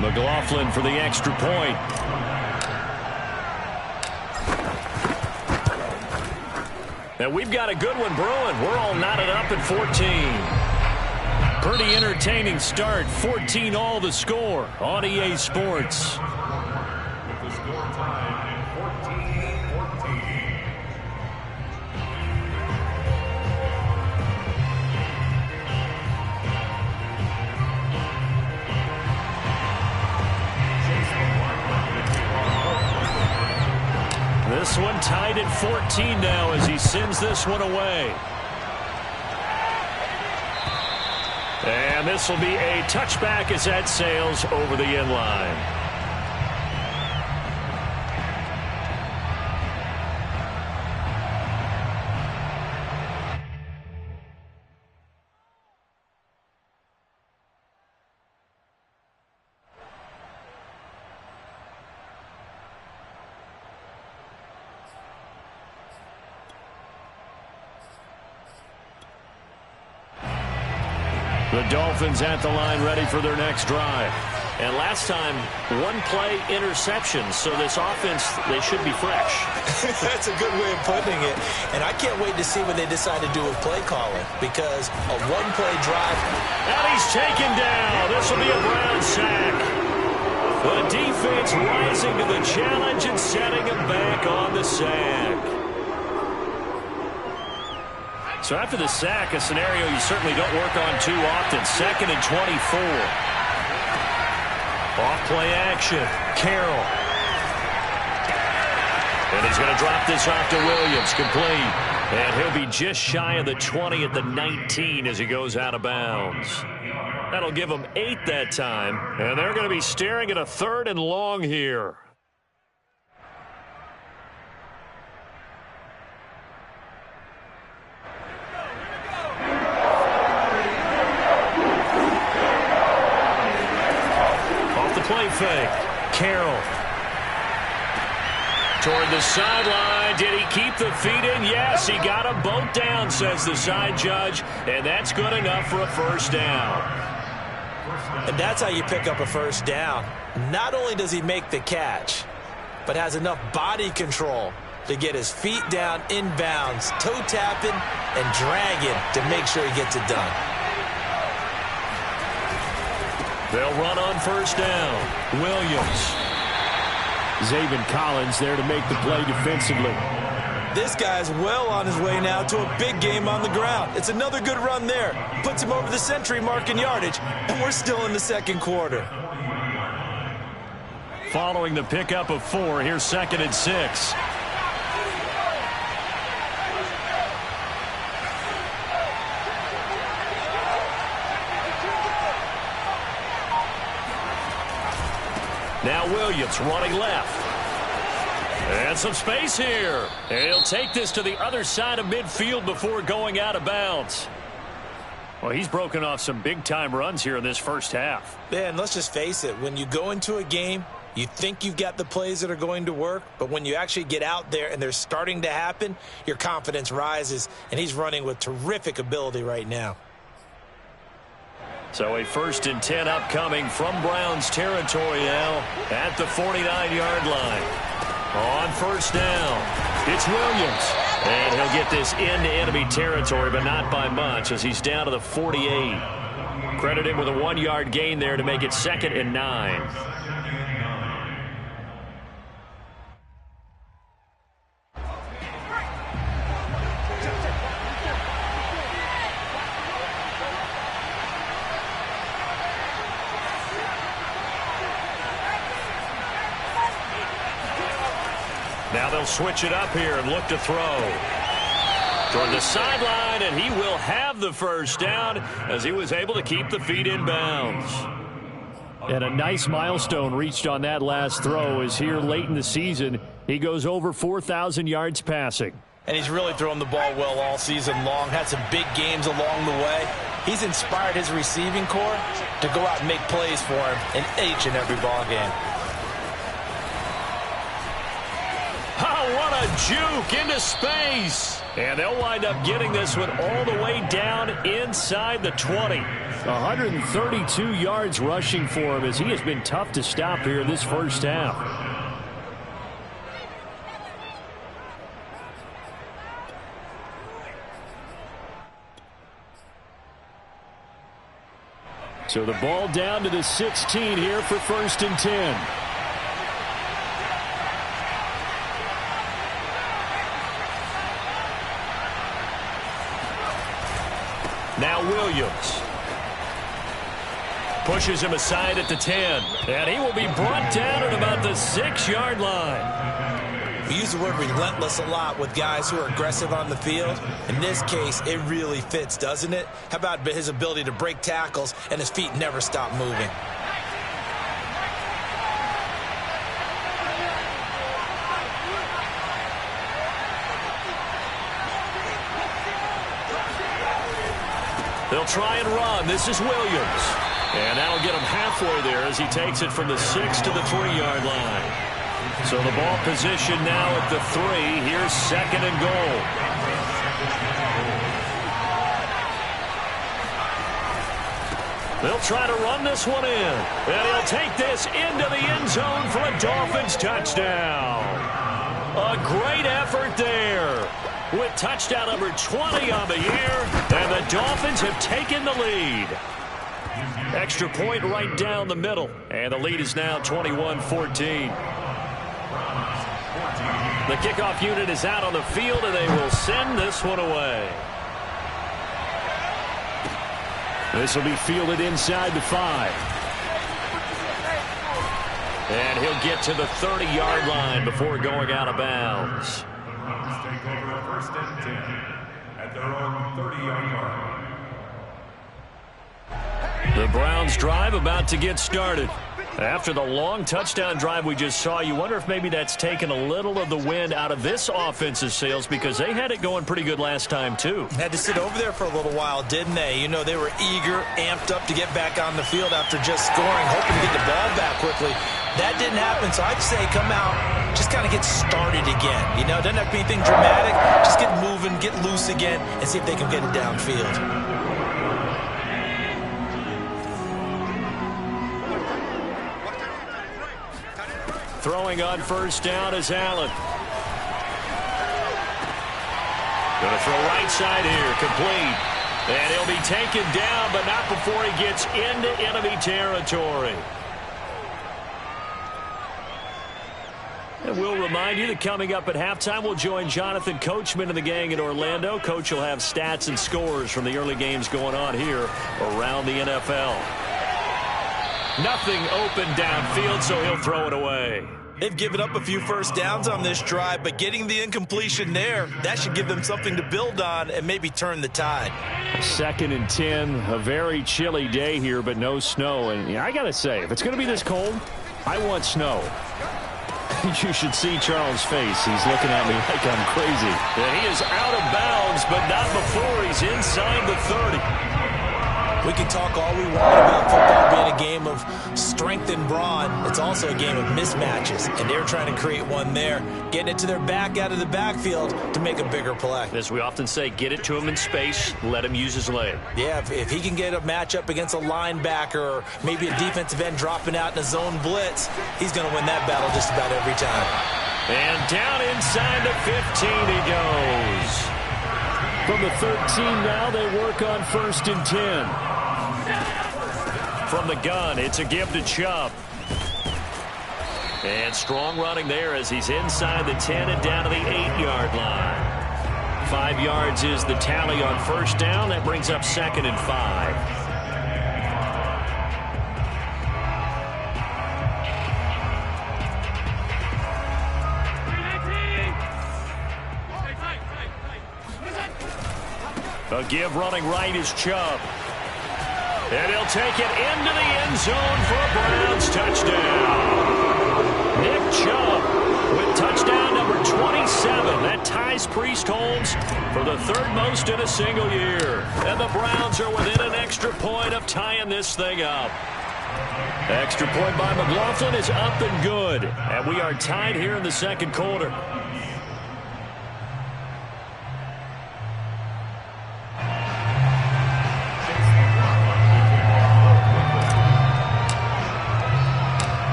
McLaughlin for the extra point. And we've got a good one brewing. We're all knotted up at 14. Pretty entertaining start. 14 all the score on EA Sports. With the score time, 14-14. This one tied at 14 now as he sends this one away. And this will be a touchback as that sails over the end line. The Dolphins at the line ready for their next drive. And last time, one play interception. So this offense, they should be fresh. That's a good way of putting it. And I can't wait to see what they decide to do with play calling. Because a one-play drive. And he's taken down. This will be a Brown sack. The defense rising to the challenge and setting him back on the sack. So after the sack, a scenario you certainly don't work on too often. 2nd and 24. Off-play action. Carroll. And he's going to drop this off to Williams. Complete. And he'll be just shy of the 20 at the 19 as he goes out of bounds. That'll give them 8 that time. And they're going to be staring at a 3rd and long here. Play fake. Carroll. Toward the sideline. Did he keep the feet in? Yes, he got them both down, says the side judge. And that's good enough for a first down. And that's how you pick up a first down. Not only does he make the catch, but has enough body control to get his feet down inbounds, toe tapping and dragging to make sure he gets it done. They'll run on first down. Williams. Zaven Collins there to make the play defensively. This guy's well on his way now to a big game on the ground. It's another good run there. Puts him over the century mark in yardage, and we're still in the second quarter. Following the pickup of 4, here's 2nd and 6. Now Williams running left. And some space here. And he'll take this to the other side of midfield before going out of bounds. Well, he's broken off some big-time runs here in this first half. Yeah, and let's just face it. When you go into a game, you think you've got the plays that are going to work, but when you actually get out there and they're starting to happen, your confidence rises, and he's running with terrific ability right now. So a 1st and 10 upcoming from Browns territory now at the 49-yard line. On first down, it's Williams. And he'll get this into enemy territory, but not by much as he's down to the 48. Credit him with a 1-yard gain there to make it 2nd and 9. Now they'll switch it up here and look to throw. Toward the sideline, and he will have the first down as he was able to keep the feet in bounds. And a nice milestone reached on that last throw is here late in the season. He goes over 4,000 yards passing. And he's really thrown the ball well all season long. Had some big games along the way. He's inspired his receiving corps to go out and make plays for him in each and every ball game. Oh, what a juke into space. And they'll wind up getting this one all the way down inside the 20. 132 yards rushing for him as he has been tough to stop here this first half. So the ball down to the 16 here for 1st and 10. Now Williams pushes him aside at the 10, and he will be brought down at about the 6-yard line. We use the word relentless a lot with guys who are aggressive on the field. In this case, it really fits, doesn't it? How about his ability to break tackles and his feet never stop moving? They'll try and run. This is Williams. And that'll get him halfway there as he takes it from the 6 to the 3-yard line. So the ball position now at the 3. Here's 2nd and goal. They'll try to run this one in. And he'll take this into the end zone for a Dolphins touchdown. A great effort there, with touchdown number 20 on the year, and the Dolphins have taken the lead. Extra point right down the middle, and the lead is now 21-14. The kickoff unit is out on the field, and they will send this one away. This will be fielded inside the 5. And he'll get to the 30-yard line before going out of bounds. Take over 1st and 10 at their own 30-yard line. The Browns drive about to get started. After the long touchdown drive we just saw, you wonder if maybe that's taken a little of the wind out of this offensive sails, because they had it going pretty good last time too. Had to sit over there for a little while, didn't they? You know, they were eager, amped up to get back on the field after just scoring, hoping to get the ball back quickly. That didn't happen, so I'd say come out, just kind of get started again. You know, doesn't have to be anything dramatic. Just get moving, get loose again, and see if they can get it downfield. Throwing on 1st down is Allen. Going to throw right side here, complete. And he'll be taken down, but not before he gets into enemy territory. And we'll remind you that coming up at halftime, we'll join Jonathan Coachman and the gang in Orlando. Coach will have stats and scores from the early games going on here around the NFL. Nothing open downfield, so he'll throw it away. They've given up a few first downs on this drive, but getting the incompletion there, that should give them something to build on and maybe turn the tide. 2nd and 10, a very chilly day here, but no snow. And I got to say, if it's going to be this cold, I want snow. You should see Charles' face. He's looking at me like I'm crazy. And he is out of bounds, but not before he's inside the 30. We can talk all we want about football being a game of strength and brawn. It's also a game of mismatches, and they're trying to create one there, getting it to their back out of the backfield to make a bigger play. As we often say, get it to him in space, let him use his leg. Yeah, if he can get a matchup against a linebacker or maybe a defensive end dropping out in a zone blitz, he's going to win that battle just about every time. And down inside the 15 he goes. From the 13 now, they work on 1st and 10. From the gun, it's a give to Chubb. And strong running there as he's inside the 10 and down to the 8-yard line. 5 yards is the tally on 1st down. That brings up 2nd and 5. A give running right is Chubb. And he'll take it into the end zone for a Browns touchdown. Nick Chubb with touchdown number 27. That ties Priest Holmes for the 3rd most in a single year. And the Browns are within an extra point of tying this thing up. Extra point by McLaughlin is up and good. And we are tied here in the 2nd quarter.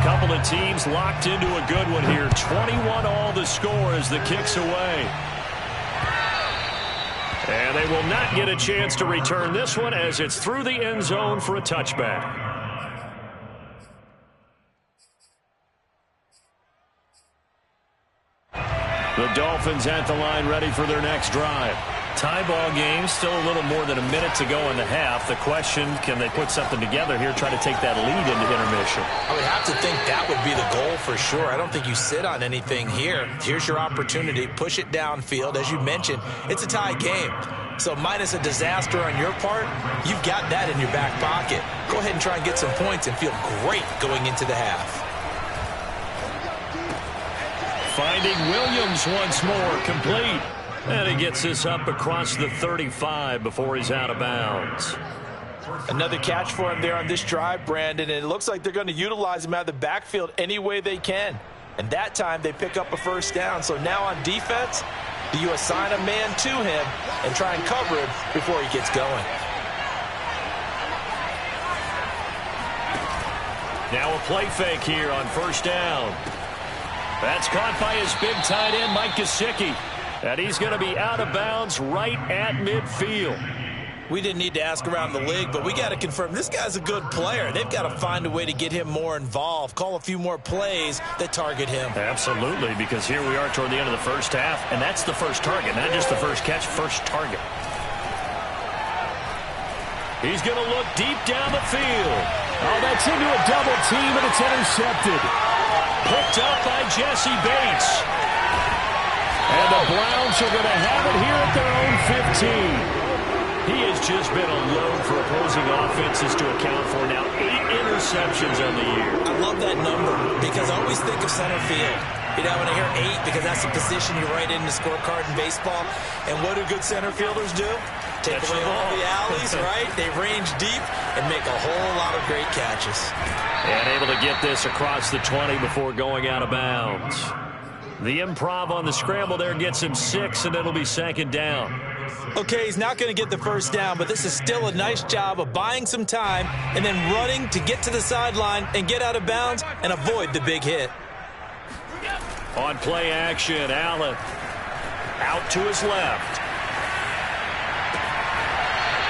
couple of teams locked into a good one here. 21-all the score as the kick's away. And they will not get a chance to return this one as it's through the end zone for a touchback. The Dolphins at the line ready for their next drive. Tie ball game, still a little more than a minute to go in the half. The question, can they put something together here, try to take that lead into intermission? I would have to think that would be the goal for sure. I don't think you sit on anything here. Here's your opportunity. Push it downfield. As you mentioned, it's a tie game. So minus a disaster on your part, you've got that in your back pocket. Go ahead and try and get some points and feel great going into the half. Finding Williams once more, complete. And he gets this up across the 35 before he's out of bounds. Another catch for him there on this drive, Brandon, and it looks like they're going to utilize him out of the backfield any way they can. And that time they pick up a first down. So now on defense, do you assign a man to him and try and cover him before he gets going? Now a play fake here on first down. That's caught by his big tight end, Mike Gesicki. And he's going to be out of bounds right at midfield. We didn't need to ask around the league, but we got to confirm this guy's a good player. They've got to find a way to get him more involved, call a few more plays that target him. Absolutely, because here we are toward the end of the first half, and that's the first target, not just the first catch, first target. He's going to look deep down the field. Oh, that's into a double team, and it's intercepted. Picked up by Jesse Bates. And the Browns are going to have it here at their own 15. He has just been a load for opposing offenses to account for now. 8 interceptions on the year. I love that number because I always think of center field. You know, when I hear 8, because that's the position you write in the scorecard in baseball. And what do good center fielders do? Take away all the alleys, right? They range deep and make a whole lot of great catches. And able to get this across the 20 before going out of bounds. The improv on the scramble there gets him 6, and it'll be second down. Okay, he's not going to get the first down, but this is still a nice job of buying some time and then running to get to the sideline and get out of bounds and avoid the big hit. On play action, Allen out to his left.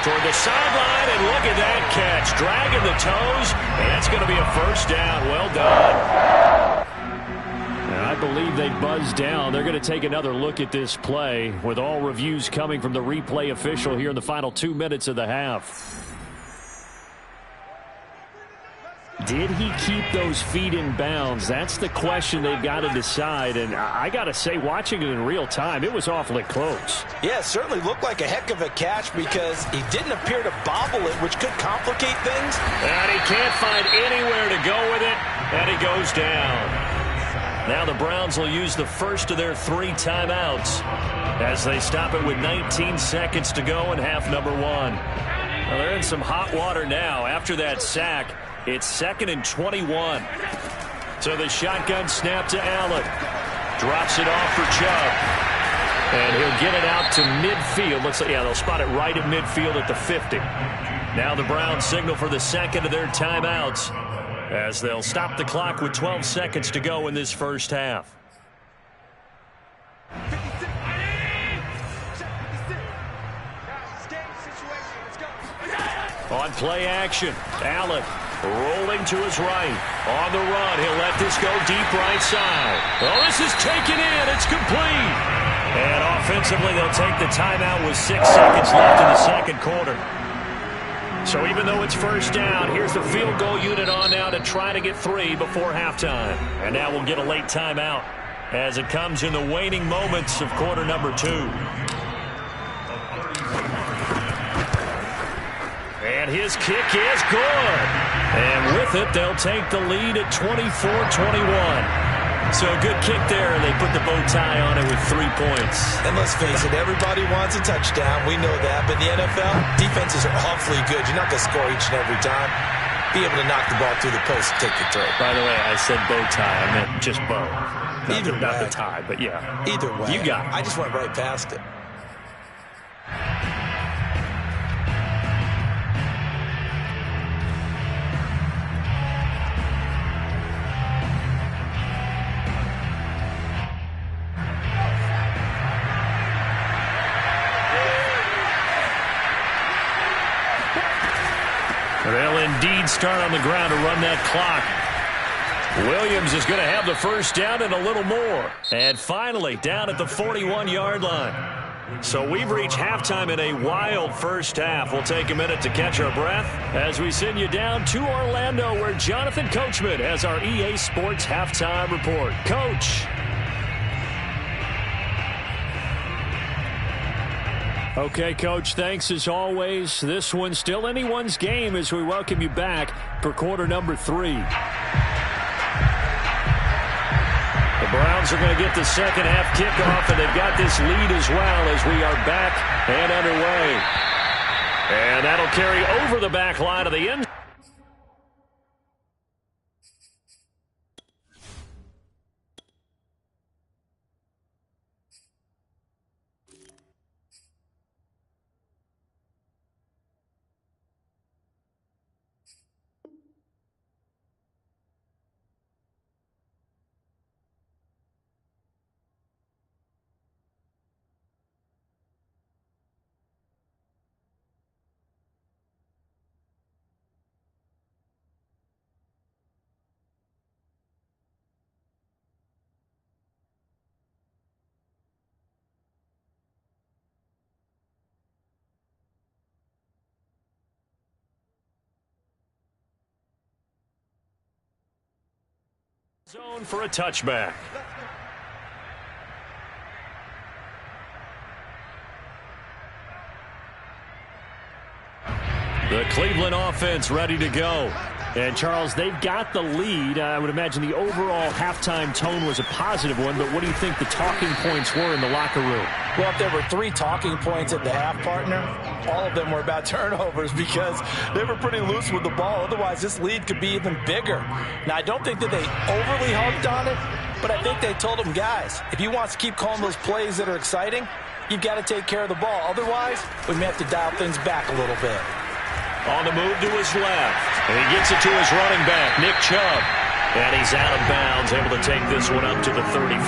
Toward the sideline, and look at that catch. Dragging the toes, and that's going to be a first down. Well done. I believe they buzzed down. They're going to take another look at this play with all reviews coming from the replay official here in the final 2 minutes of the half. Did he keep those feet in bounds? That's the question they've got to decide. And I got to say, watching it in real time, it was awfully close. Yeah, it certainly looked like a heck of a catch because he didn't appear to bobble it, which could complicate things. And he can't find anywhere to go with it, and he goes down. Now the Browns will use the first of their 3 timeouts as they stop it with 19 seconds to go in half number 1. Well, they're in some hot water now. After that sack, it's 2nd and 21. So the shotgun snap to Allen. Drops it off for Chubb. And he'll get it out to midfield. Looks like, yeah, they'll spot it right at midfield at the 50. Now the Browns signal for the second of their timeouts, as they'll stop the clock with 12 seconds to go in this first half. On play action, Allen rolling to his right. On the run, he'll let this go deep right side. Oh, this is taken in. It's complete. And offensively, they'll take the timeout with 6 seconds left in the second quarter. So even though it's first down, here's the field goal unit on now to try to get 3 before halftime. And now we'll get a late timeout as it comes in the waning moments of quarter number 2. And his kick is good. And with it, they'll take the lead at 24-21. So a good kick there, and they put the bow tie on it with 3 points. And let's face it, everybody wants a touchdown. We know that. But in the NFL, defenses are awfully good. You're not going to score each and every time. Be able to knock the ball through the post and take the throw. By the way, I said bow tie. I meant just bow. Not the tie, but yeah. Either way. You got it. I just went right past it. clean start on the ground to run that clock. Williams is going to have the first down and a little more. And finally, down at the 41-yard line. So we've reached halftime in a wild first half. We'll take a minute to catch our breath as we send you down to Orlando, where Jonathan Coachman has our EA Sports halftime report. Coach. Okay, Coach, thanks as always. This one's still anyone's game as we welcome you back for quarter number 3. The Browns are going to get the second half kickoff, and they've got this lead as well as we are back and underway. And that'll carry over the back line of the end. Zone for a touchback. The Cleveland offense ready to go. And, Charles, they've got the lead. I would imagine the overall halftime tone was a positive one, but what do you think the talking points were in the locker room? Well, if there were 3 talking points at the half, partner, all of them were about turnovers because they were pretty loose with the ball. Otherwise, this lead could be even bigger. Now, I don't think that they overly harped on it, but I think they told them, guys, if you want to keep calling those plays that are exciting, you've got to take care of the ball. Otherwise, we may have to dial things back a little bit. On the move to his left. And he gets it to his running back, Nick Chubb. And he's out of bounds, able to take this one up to the 35.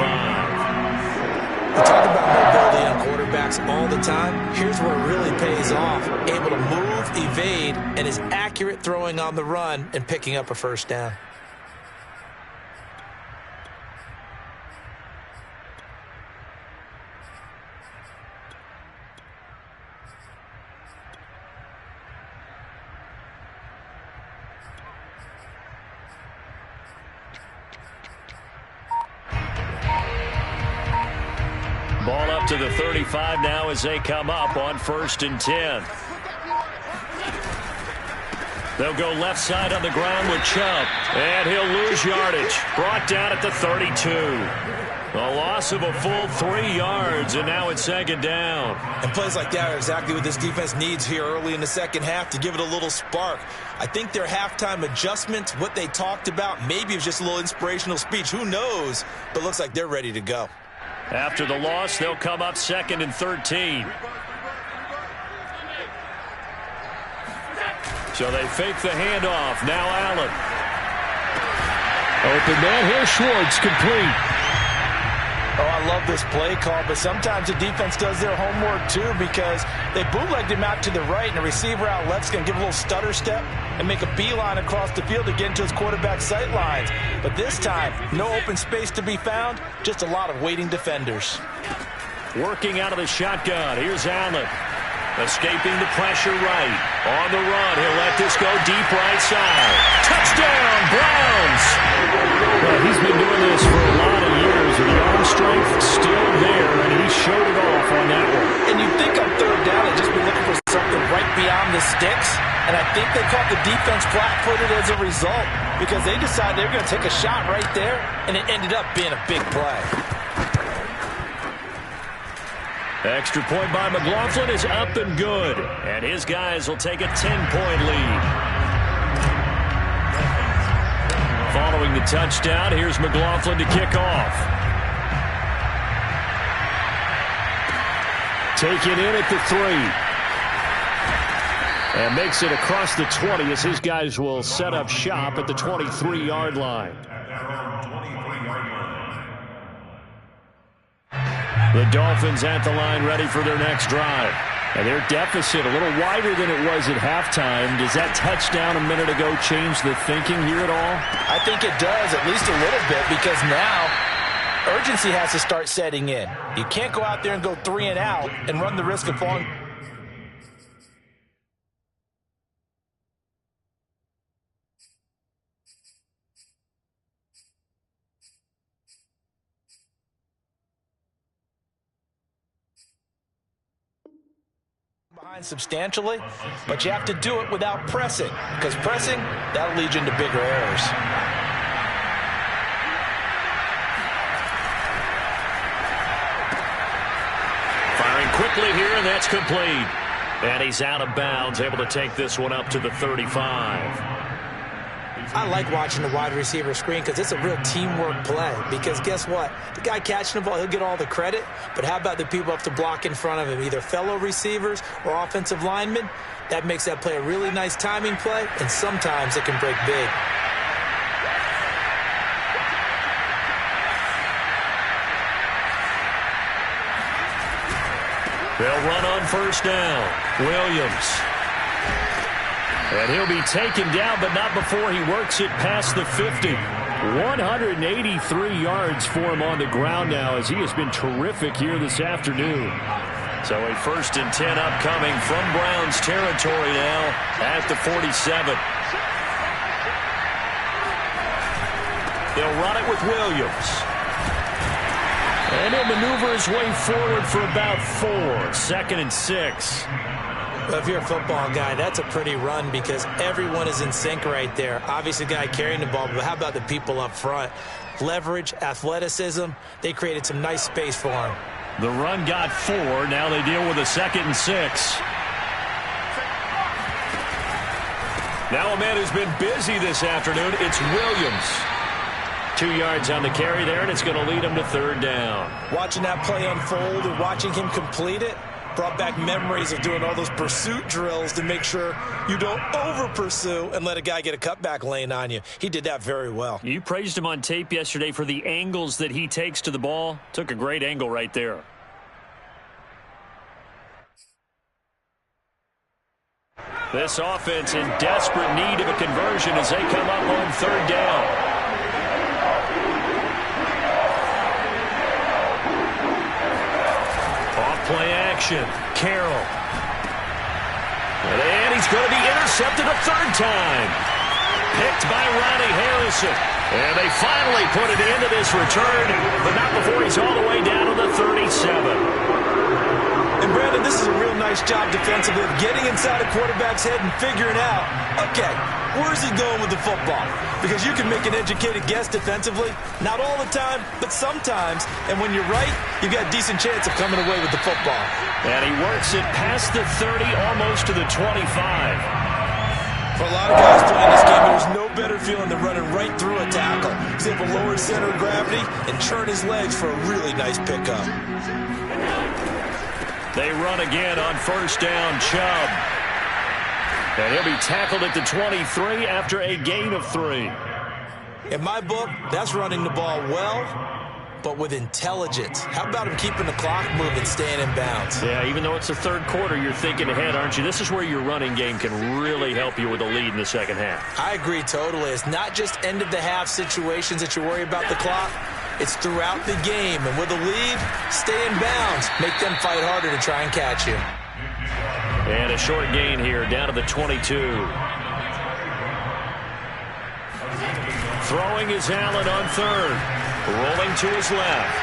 We talk about mobility on quarterbacks all the time. Here's where it really pays off. Able to move, evade, and is accurate throwing on the run and picking up a first down. Ball up to the 35 now as they come up on 1st and 10. They'll go left side on the ground with Chubb. And he'll lose yardage. Brought down at the 32. A loss of a full 3 yards, and now it's 2nd down. And plays like that are exactly what this defense needs here early in the second half to give it a little spark. I think their halftime adjustments, what they talked about, maybe it was just a little inspirational speech. Who knows? But looks like they're ready to go. After the loss, they'll come up 2nd and 13. So they fake the handoff. Now Allen. Open man here, Schwartz, complete. Oh, I love this play call, but sometimes the defense does their homework too because they bootlegged him out to the right, and the receiver out left's going to give a little stutter step and make a beeline across the field to get into his quarterback sight lines. But this time, no open space to be found, just a lot of waiting defenders. Working out of the shotgun. Here's Allen. Escaping the pressure right. On the run, he'll let this go deep right side. Touchdown, Browns! Well, he's been doing this for a lot of years, and the arm strength still there, and he showed it off on that one. And you'd think on 3rd down they'd just be looking for something right beyond the sticks, and I think they caught the defense flat-footed as a result because they decided they were going to take a shot right there, and it ended up being a big play. Extra point by McLaughlin is up and good. And his guys will take a 10-point lead. Following the touchdown, here's McLaughlin to kick off. Taken in at the 3. And makes it across the 20 as his guys will set up shop at the 23-yard line. The Dolphins at the line ready for their next drive. And their deficit a little wider than it was at halftime. Does that touchdown a minute ago change the thinking here at all? I think it does, at least a little bit, because now urgency has to start setting in. You can't go out there and go 3 and out and run the risk of falling behind substantially, but you have to do it without pressing, because pressing, that'll lead you into bigger errors. Firing quickly here, and that's complete. And he's out of bounds, able to take this one up to the 35. I like watching the wide receiver screen because it's a real teamwork play. Because guess what? The guy catching the ball, he'll get all the credit. But how about the people up to block in front of him, either fellow receivers or offensive linemen? That makes that play a really nice timing play, and sometimes it can break big. They'll run on first down. Williams. And he'll be taken down, but not before he works it past the 50. 183 yards for him on the ground now, as he has been terrific here this afternoon. So a 1st and 10 upcoming from Browns territory now at the 47. They'll run it with Williams. And he'll maneuver his way forward for about 4. 2nd and 6. Well, if you're a football guy, that's a pretty run because everyone is in sync right there. Obviously, the guy carrying the ball, but how about the people up front? Leverage, athleticism, they created some nice space for him. The run got 4. Now they deal with a 2nd and 6. Now a man who's been busy this afternoon, it's Williams. 2 yards on the carry there, and it's going to lead him to 3rd down. Watching that play unfold and watching him complete it brought back memories of doing all those pursuit drills to make sure you don't over-pursue and let a guy get a cutback lane on you. He did that very well. You praised him on tape yesterday for the angles that he takes to the ball. Took a great angle right there. This offense in desperate need of a conversion as they come up on 3rd down. Play action. Carroll. And he's going to be intercepted a 3rd time. Picked by Ronnie Harrison. And they finally put it into this return, but not before he's all the way down to the 37. And, Brandon, this is a real nice job defensively of getting inside a quarterback's head and figuring out, okay, where's he going with the football? Because you can make an educated guess defensively. Not all the time, but sometimes. And when you're right, you've got a decent chance of coming away with the football. And he works it past the 30, almost to the 25. For a lot of guys playing this game, there's no better feeling than running right through a tackle. He's able to lower his center of gravity and turn his legs for a really nice pickup. They run again on 1st down, Chubb. And he'll be tackled at the 23 after a gain of 3. In my book, that's running the ball well, but with intelligence. How about him keeping the clock moving, staying in bounds? Yeah, even though it's the 3rd quarter, you're thinking ahead, aren't you? This is where your running game can really help you with a lead in the 2nd half. I agree totally. It's not just end-of-the-half situations that you worry about the clock. It's throughout the game. And with a lead, stay in bounds. Make them fight harder to try and catch you. And a short gain here, down to the 22. Throwing is Allen on 3rd. Rolling to his left.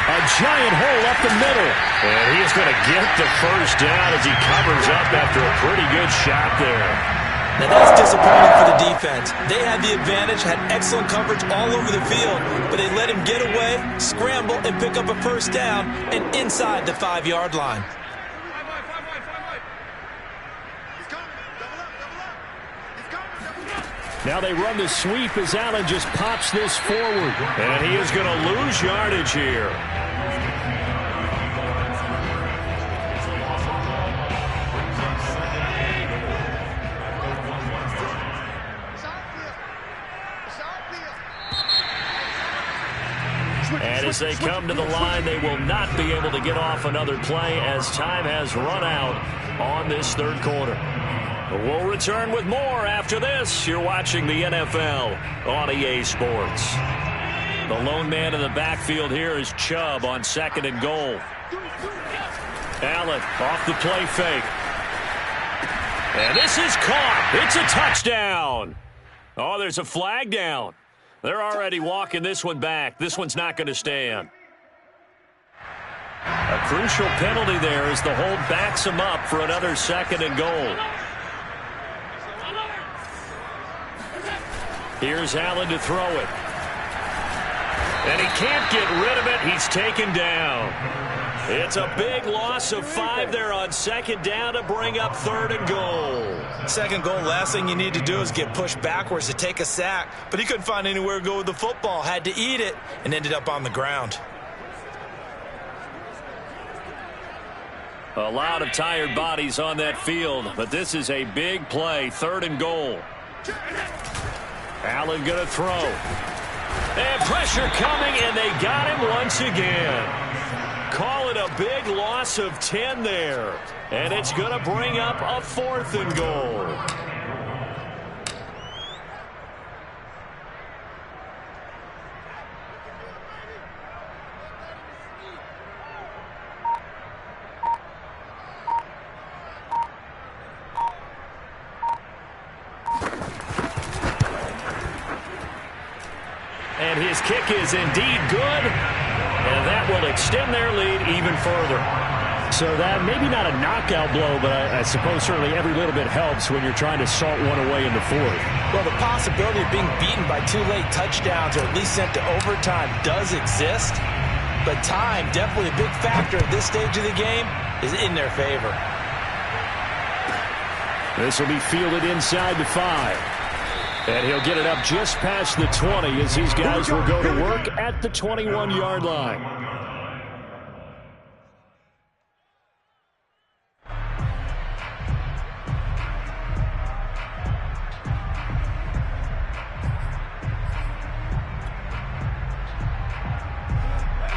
A giant hole up the middle. And he is going to get the 1st down as he covers up after a pretty good shot there. Now that's disappointing for the defense. They had the advantage, had excellent coverage all over the field, but they let him get away, scramble, and pick up a 1st down and inside the 5-yard line. Now they run the sweep as Allen just pops this forward. And he is going to lose yardage here. And And as they come to the line, they will not be able to get off another play as time has run out on this third quarter. We'll return with more after this. You're watching the NFL on EA Sports. The lone man in the backfield here is Chubb on 2nd and goal. Allen off the play fake. And this is caught. It's a touchdown. Oh, there's a flag down. They're already walking this one back. This one's not going to stand. A crucial penalty there as the hold backs him up for another 2nd and goal. Here's Allen to throw it. And he can't get rid of it. He's taken down. It's a big loss of 5 there on 2nd down to bring up 3rd and goal. 2nd goal, last thing you need to do is get pushed backwards to take a sack. But he couldn't find anywhere to go with the football. Had to eat it and ended up on the ground. A lot of tired bodies on that field, but this is a big play. 3rd and goal. Allen going to throw. And pressure coming, and they got him once again. Call it a big loss of 10 there. And it's going to bring up a 4th and goal. And his kick is indeed good. And that will extend their lead even further. So that maybe not a knockout blow, but I suppose certainly every little bit helps when you're trying to salt one away in the 4th. Well, the possibility of being beaten by 2 late touchdowns or at least sent to overtime does exist. But time, definitely a big factor at this stage of the game, is in their favor. This will be fielded inside the 5. And he'll get it up just past the 20 as these guys will go to work at the 21-yard line.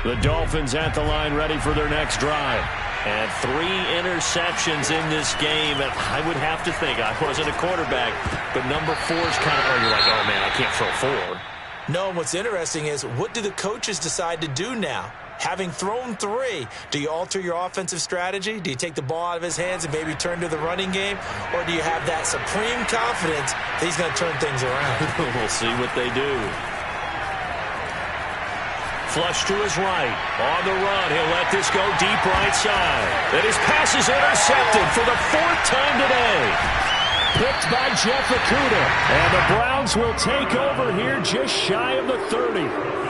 The Dolphins at the line ready for their next drive. And 3 interceptions in this game. And I would have to think, I wasn't a quarterback, but number 4 is kind of, you're like, oh, man, I can't throw 4. No, what's interesting is, what do the coaches decide to do now? Having thrown 3, do you alter your offensive strategy? Do you take the ball out of his hands and maybe turn to the running game? Or do you have that supreme confidence that he's going to turn things around? We'll see what they do. Flush to his right. On the run, he'll let this go deep right side. And his pass is intercepted for the 4th time today. Picked by Jeff Okudah. And the Browns will take over here just shy of the 30.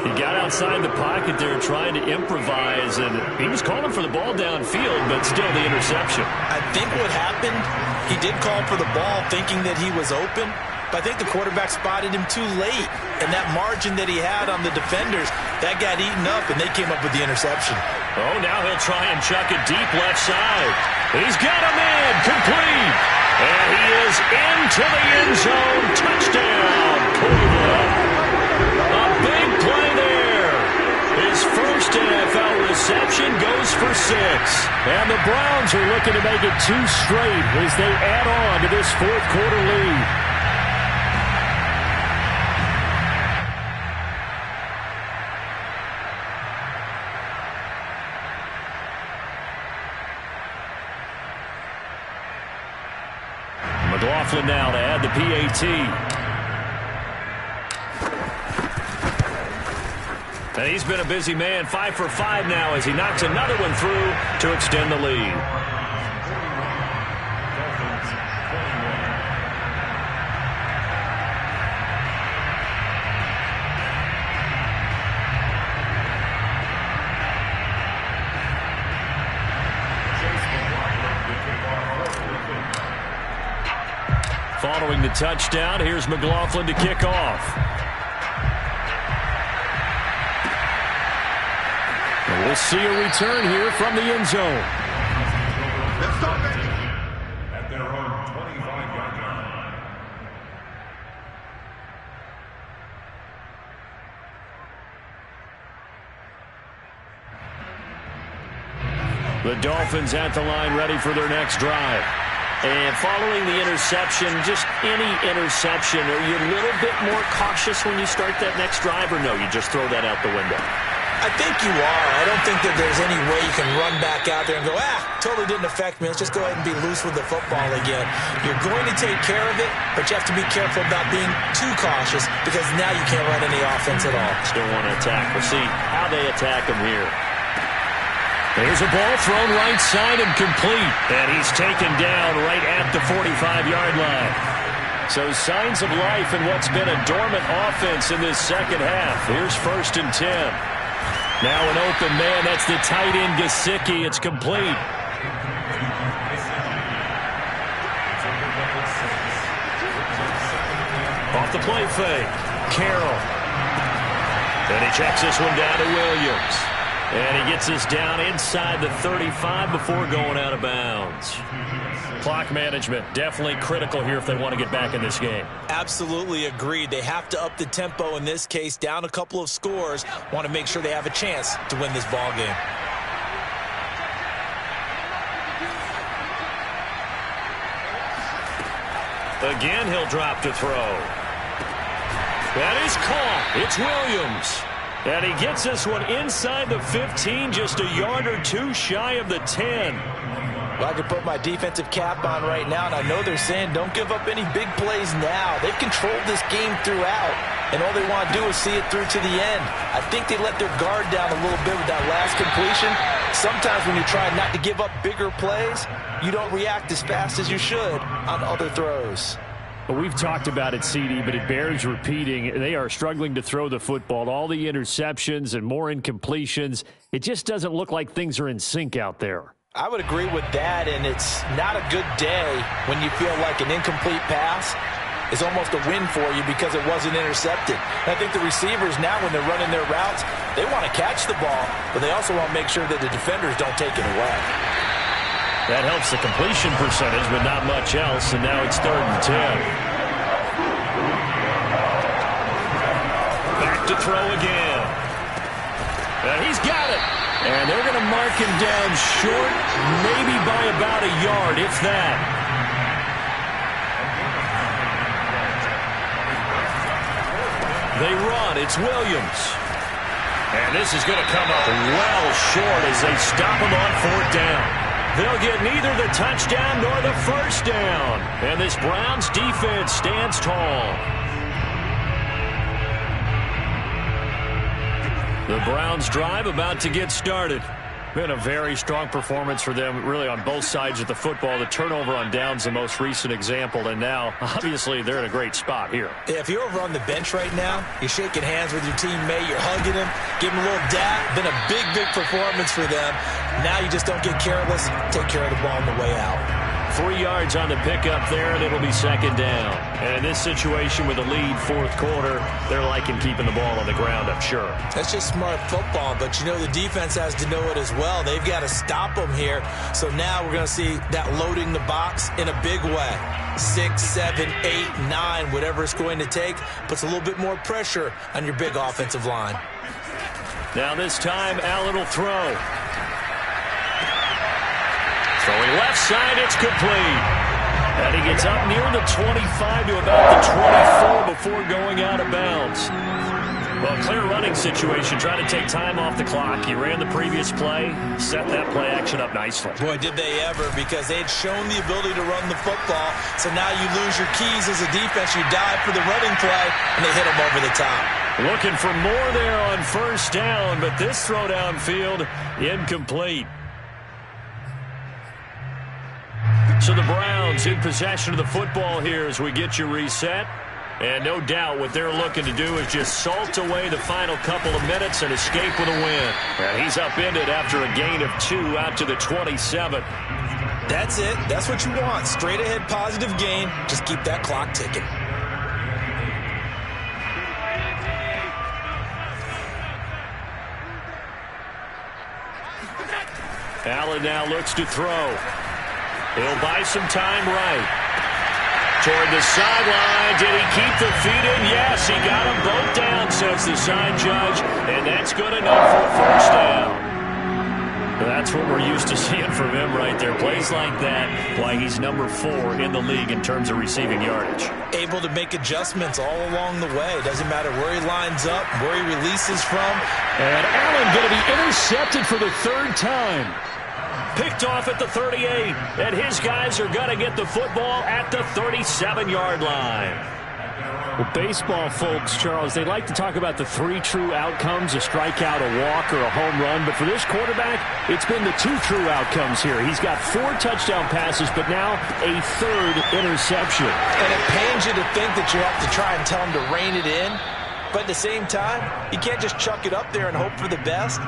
He got outside the pocket there trying to improvise, and he was calling for the ball downfield, but still the interception. I think what happened, he did call for the ball thinking that he was open, but I think the quarterback spotted him too late. And that margin that he had on the defenders, that got eaten up, and they came up with the interception. Oh, now he'll try and chuck it deep left side. He's got him in, complete. And he is into the end zone. Touchdown, Cleveland. A big play there. His first NFL reception goes for 6. And the Browns are looking to make it 2 straight as they add on to this 4th quarter lead. McLaughlin now to add the PAT. And he's been a busy man, 5 for 5 now as he knocks another one through to extend the lead. Following the touchdown, here's McLaughlin to kick off. And we'll see a return here from the end zone. At their own 25-yard line. The Dolphins at the line ready for their next drive. And following the interception, just any interception, are you a little bit more cautious when you start that next drive, or no, you just throw that out the window? I think you are. I don't think that there's any way you can run back out there and go, totally didn't affect me. Let's just go ahead and be loose with the football again. You're going to take care of it, but you have to be careful about being too cautious because now you can't run any offense at all. Still want to attack. We'll see how they attack him here. There's a ball thrown right side and complete. And he's taken down right at the 45-yard line. So signs of life in what's been a dormant offense in this second half. Here's 1st and 10. Now an open man. That's the tight end, Gesicki. It's complete. Off the play fake. Carroll. And he checks this one down to Williams. And he gets this down inside the 35 before going out of bounds. Clock management, definitely critical here if they want to get back in this game. Absolutely agreed. They have to up the tempo in this case, down a couple of scores. Want to make sure they have a chance to win this ball game. Again, he'll drop to throw. That is caught. It's Williams. And he gets this one inside the 15, just a yard or two shy of the 10. Well, I can put my defensive cap on right now, and I know they're saying don't give up any big plays now. They've controlled this game throughout, and all they want to do is see it through to the end. I think they let their guard down a little bit with that last completion. Sometimes when you try not to give up bigger plays, you don't react as fast as you should on other throws. Well, we've talked about it, CD, but it bears repeating. They are struggling to throw the football. All the interceptions and more incompletions. It just doesn't look like things are in sync out there. I would agree with that, and it's not a good day when you feel like an incomplete pass is almost a win for you because it wasn't intercepted. And I think the receivers now, when they're running their routes, they want to catch the ball, but they also want to make sure that the defenders don't take it away. That helps the completion percentage, but not much else, and now it's 3rd and 10. Back to throw again. And he's got it. And they're going to mark him down short, maybe by about a yard, if that. They run. It's Williams. And this is going to come up well short as they stop him on 4th down. They'll get neither the touchdown nor the 1st down. And this Browns defense stands tall. The Browns drive about to get started. Been a very strong performance for them, really, on both sides of the football. The turnover on downs, the most recent example, and now, obviously, they're in a great spot here. Yeah, if you're over on the bench right now, you're shaking hands with your teammate, you're hugging him, giving him a little dap. Been a big, big performance for them. Now you just don't get careless. Take care of the ball on the way out. 3 yards on the pickup there, and it'll be 2nd down. And in this situation with a lead 4th quarter, they're liking keeping the ball on the ground, I'm sure. That's just smart football, but you know the defense has to know it as well. They've got to stop them here. So now we're going to see that loading the box in a big way. 6, 7, 8, 9, whatever it's going to take, puts a little bit more pressure on your big offensive line. Now this time, Allen will throw. Throwing left side, it's complete. And he gets up near the 25 to about the 24 before going out of bounds. Well, clear running situation, trying to take time off the clock. He ran the previous play, set that play action up nicely. Boy, did they ever, because they had shown the ability to run the football. So now you lose your keys as a defense. You dive for the running play, and they hit him over the top. Looking for more there on 1st down, but this throw downfield, incomplete. So the Browns in possession of the football here as we get you reset. And no doubt what they're looking to do is just salt away the final couple of minutes and escape with a win. And he's upended after a gain of 2 out to the 27. That's it. That's what you want. Straight ahead positive gain. Just keep that clock ticking. Allen now looks to throw. He'll buy some time right. Toward the sideline. Did he keep the feet in? Yes, he got them both down, says the side judge. And that's good enough for a 1st down. That's what we're used to seeing from him right there. Plays like that, why he's number 4 in the league in terms of receiving yardage. Able to make adjustments all along the way. Doesn't matter where he lines up, where he releases from. And Allen going to be intercepted for the 3rd time. Picked off at the 38, and his guys are going to get the football at the 37-yard line. Well, baseball folks, Charles, they like to talk about the 3 true outcomes, a strikeout, a walk, or a home run. But for this quarterback, it's been the 2 true outcomes here. He's got 4 touchdown passes, but now a 3rd interception. And it pains you to think that you have to try and tell him to rein it in. But at the same time, you can't just chuck it up there and hope for the best.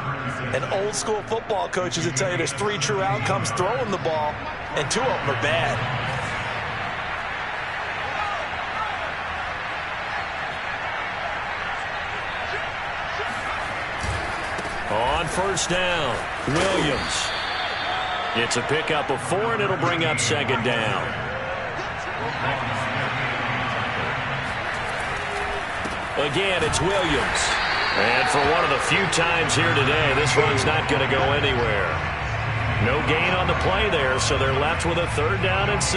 And old school football coaches will tell you there's 3 true outcomes throwing the ball, and 2 of them are bad. On first down, Williams. It's a pickup of 4, and it'll bring up 2nd down. Again, it's Williams. And for one of the few times here today, this run's not going to go anywhere. No gain on the play there, so they're left with a 3rd down and 6.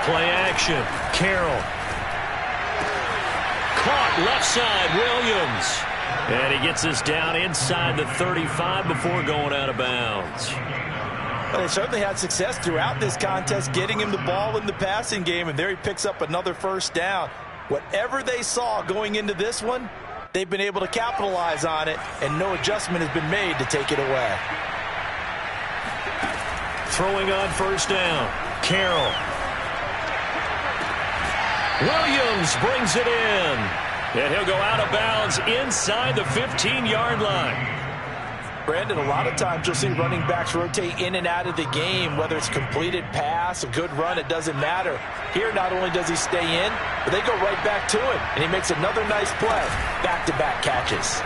Play action. Carroll. Caught left side, Williams. And he gets this down inside the 35 before going out of bounds. Well, they certainly had success throughout this contest getting him the ball in the passing game, and there he picks up another 1st down. Whatever they saw going into this one, they've been able to capitalize on it, and no adjustment has been made to take it away. Throwing on first down. Carroll. Williams brings it in. And he'll go out of bounds inside the 15-yard line. Brandon, a lot of times you'll see running backs rotate in and out of the game, whether it's completed pass, a good run, it doesn't matter. Here, not only does he stay in, but they go right back to him, and he makes another nice play. Back-to-back catches.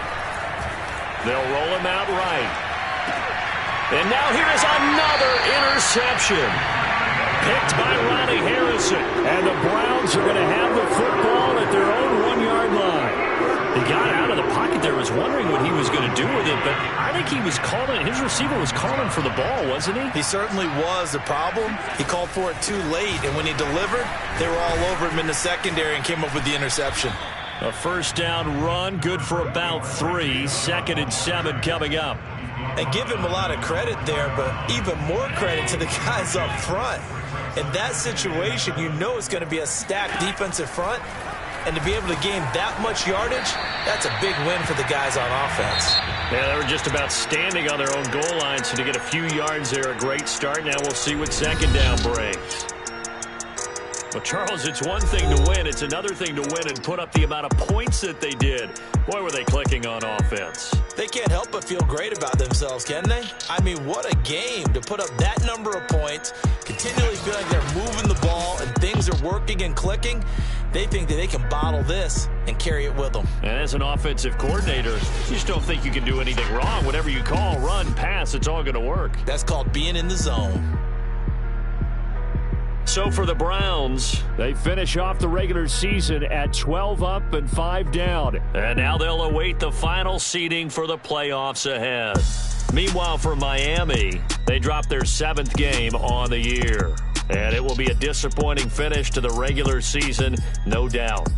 They'll roll him out right. And now here is another interception. Picked by Ronnie Harrison. And the Browns are going to have the football at their own 1-yard line. He got out of the pocket there, was wondering what he was going to do with it, but I think he was calling, his receiver was calling for the ball, wasn't he? He certainly was. The problem, he called for it too late, and when he delivered, they were all over him in the secondary and came up with the interception. A 1st down run, good for about 3. 2nd and 7 coming up. And give him a lot of credit there, but even more credit to the guys up front. In that situation, you know it's going to be a stacked defensive front, and to be able to gain that much yardage, that's a big win for the guys on offense. Yeah, they were just about standing on their own goal line, so to get a few yards there, a great start. Now we'll see what 2nd down brings. Well, Charles, it's one thing to win. It's another thing to win and put up the amount of points that they did. Boy, were they clicking on offense. They can't help but feel great about themselves, can they? I mean, what a game to put up that number of points, continually feel like they're moving the ball and things are working and clicking. They think that they can bottle this and carry it with them. And as an offensive coordinator, you just don't think you can do anything wrong. Whatever you call, run, pass, it's all going to work. That's called being in the zone. So for the Browns, they finish off the regular season at 12 up and 5 down. And now they'll await the final seeding for the playoffs ahead. Meanwhile, for Miami, they dropped their 7th game on the year. And it will be a disappointing finish to the regular season, no doubt.